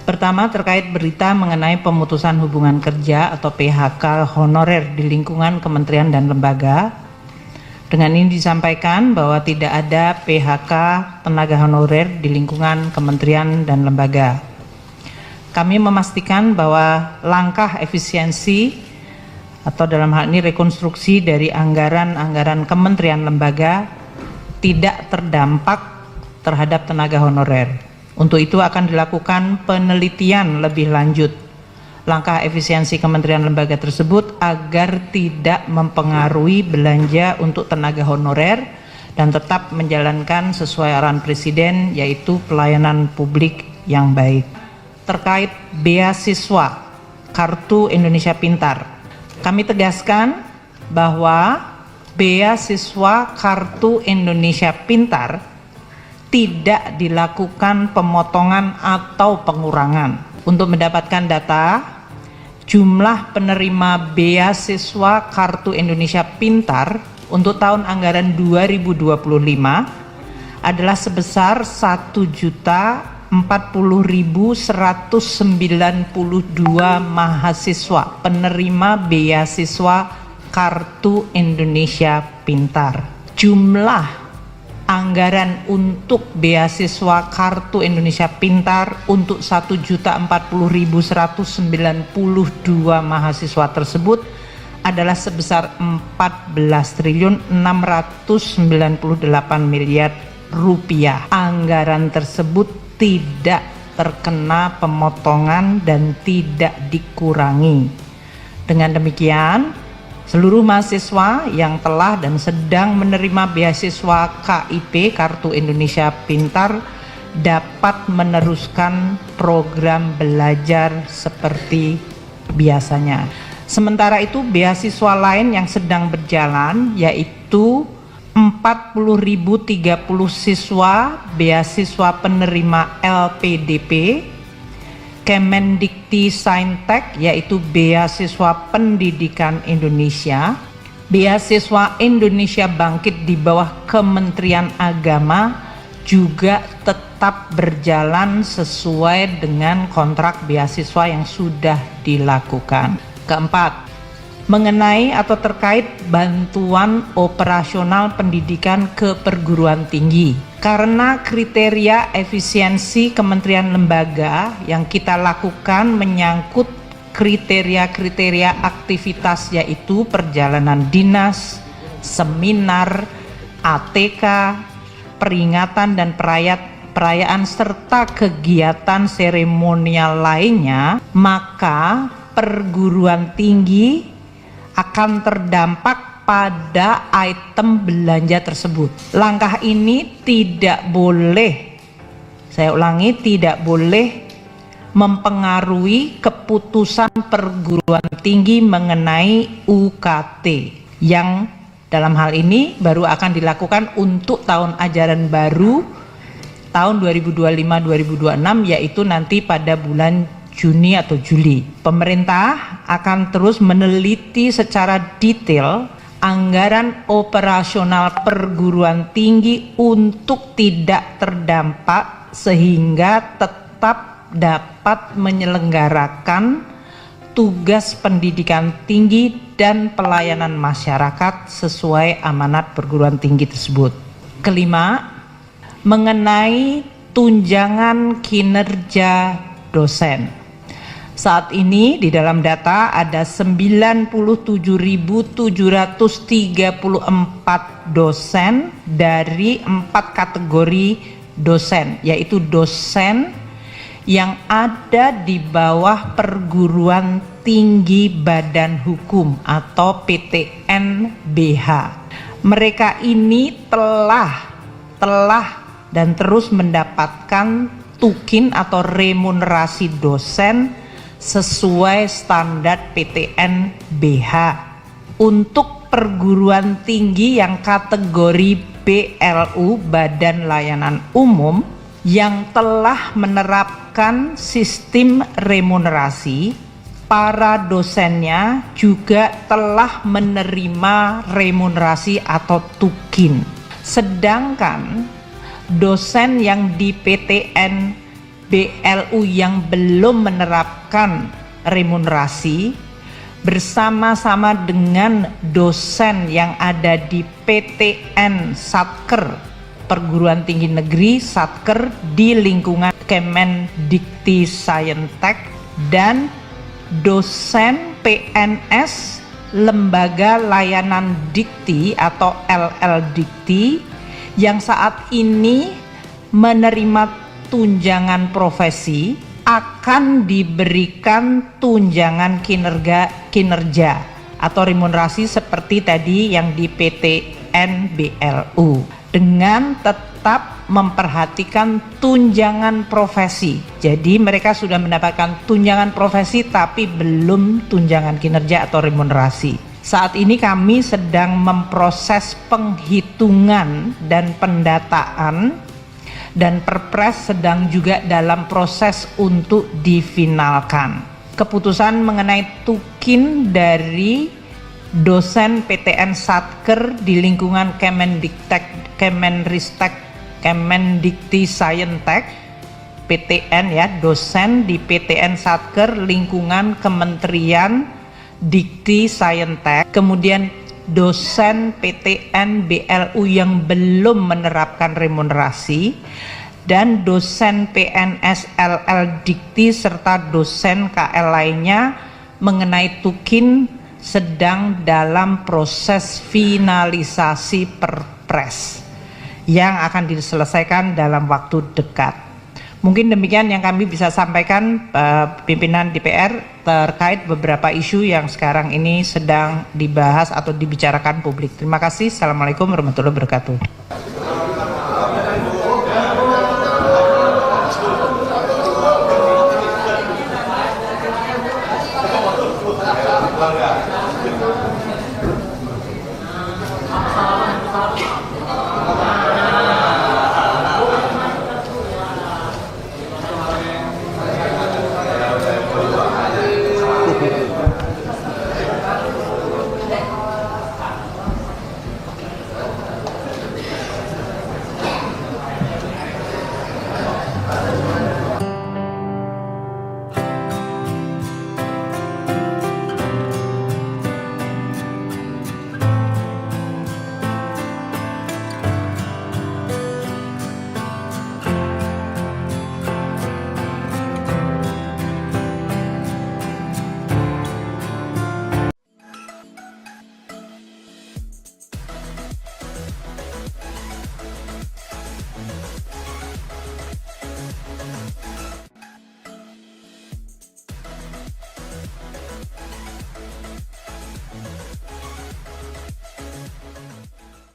Pertama, terkait berita mengenai pemutusan hubungan kerja atau PHK honorer di lingkungan kementerian dan lembaga. Dengan ini disampaikan bahwa tidak ada PHK tenaga honorer di lingkungan kementerian dan lembaga. Kami memastikan bahwa langkah efisiensi atau dalam hal ini rekonstruksi dari anggaran kementerian lembaga tidak terdampak terhadap tenaga honorer. Untuk itu akan dilakukan penelitian lebih lanjut langkah efisiensi kementerian lembaga tersebut agar tidak mempengaruhi belanja untuk tenaga honorer dan tetap menjalankan sesuai arahan Presiden, yaitu pelayanan publik yang baik. Terkait beasiswa Kartu Indonesia Pintar, kami tegaskan bahwa beasiswa Kartu Indonesia Pintar tidak dilakukan pemotongan atau pengurangan. Untuk mendapatkan data, jumlah penerima beasiswa Kartu Indonesia Pintar untuk tahun anggaran 2025 adalah sebesar 1.040.192 mahasiswa penerima beasiswa Kartu Indonesia Pintar. Jumlah anggaran untuk beasiswa Kartu Indonesia Pintar untuk 1.040.192 mahasiswa tersebut adalah sebesar 14.698 miliar rupiah. Anggaran tersebut tidak terkena pemotongan dan tidak dikurangi. Dengan demikian, seluruh mahasiswa yang telah dan sedang menerima beasiswa KIP Kartu Indonesia Pintar dapat meneruskan program belajar seperti biasanya. Sementara itu, beasiswa lain yang sedang berjalan yaitu 40.030 siswa beasiswa penerima LPDP Kemendikti Saintek, yaitu beasiswa pendidikan Indonesia, beasiswa Indonesia Bangkit di bawah Kementerian Agama juga tetap berjalan sesuai dengan kontrak beasiswa yang sudah dilakukan. Keempat, mengenai atau terkait bantuan operasional pendidikan ke perguruan tinggi. Karena kriteria efisiensi kementerian lembaga yang kita lakukan menyangkut kriteria-kriteria aktivitas, yaitu perjalanan dinas, seminar, ATK, peringatan dan perayaan serta kegiatan seremonial lainnya, maka perguruan tinggi akan terdampak pada item belanja tersebut. Langkah ini tidak boleh, saya ulangi, tidak boleh mempengaruhi keputusan perguruan tinggi mengenai UKT yang dalam hal ini baru akan dilakukan untuk tahun ajaran baru tahun 2025-2026, yaitu nanti pada bulan Juni atau Juli. Pemerintah akan terus meneliti secara detail anggaran operasional perguruan tinggi untuk tidak terdampak sehingga tetap dapat menyelenggarakan tugas pendidikan tinggi dan pelayanan masyarakat sesuai amanat perguruan tinggi tersebut. Kelima, mengenai tunjangan kinerja dosen. Saat ini di dalam data ada 97.734 dosen dari 4 kategori dosen, yaitu dosen yang ada di bawah perguruan tinggi badan hukum atau PTNBH. Mereka ini telah dan terus mendapatkan tukin atau remunerasi dosen sesuai standar PTNBH. Untuk perguruan tinggi yang kategori BLU, Badan Layanan Umum, yang telah menerapkan sistem remunerasi, para dosennya juga telah menerima remunerasi atau tukin. Sedangkan dosen yang di PTN BLU yang belum menerapkan remunerasi bersama-sama dengan dosen yang ada di PTN Satker Perguruan Tinggi Negeri Satker di lingkungan Kemendikti-Sayentek dan dosen PNS Lembaga Layanan Dikti atau LL Dikti yang saat ini menerima tunjangan profesi akan diberikan tunjangan kinerja atau remunerasi seperti tadi yang di PTN BLU dengan tetap memperhatikan tunjangan profesi. Jadi mereka sudah mendapatkan tunjangan profesi tapi belum tunjangan kinerja atau remunerasi. Saat ini kami sedang memproses penghitungan dan pendataan dan Perpres sedang juga dalam proses untuk difinalkan. Keputusan mengenai tukin dari dosen PTN Satker di lingkungan Kemendikti-Sayentek PTN ya, dosen di PTN Satker lingkungan Kementerian Dikti-Sayentek, kemudian dosen PTN BLU yang belum menerapkan remunerasi dan dosen PNS LL Dikti serta dosen KL lainnya mengenai tukin sedang dalam proses finalisasi Perpres yang akan diselesaikan dalam waktu dekat. Mungkin demikian yang kami bisa sampaikan pimpinan DPR terkait beberapa isu yang sekarang ini sedang dibahas atau dibicarakan publik. Terima kasih. Assalamualaikum warahmatullahi wabarakatuh.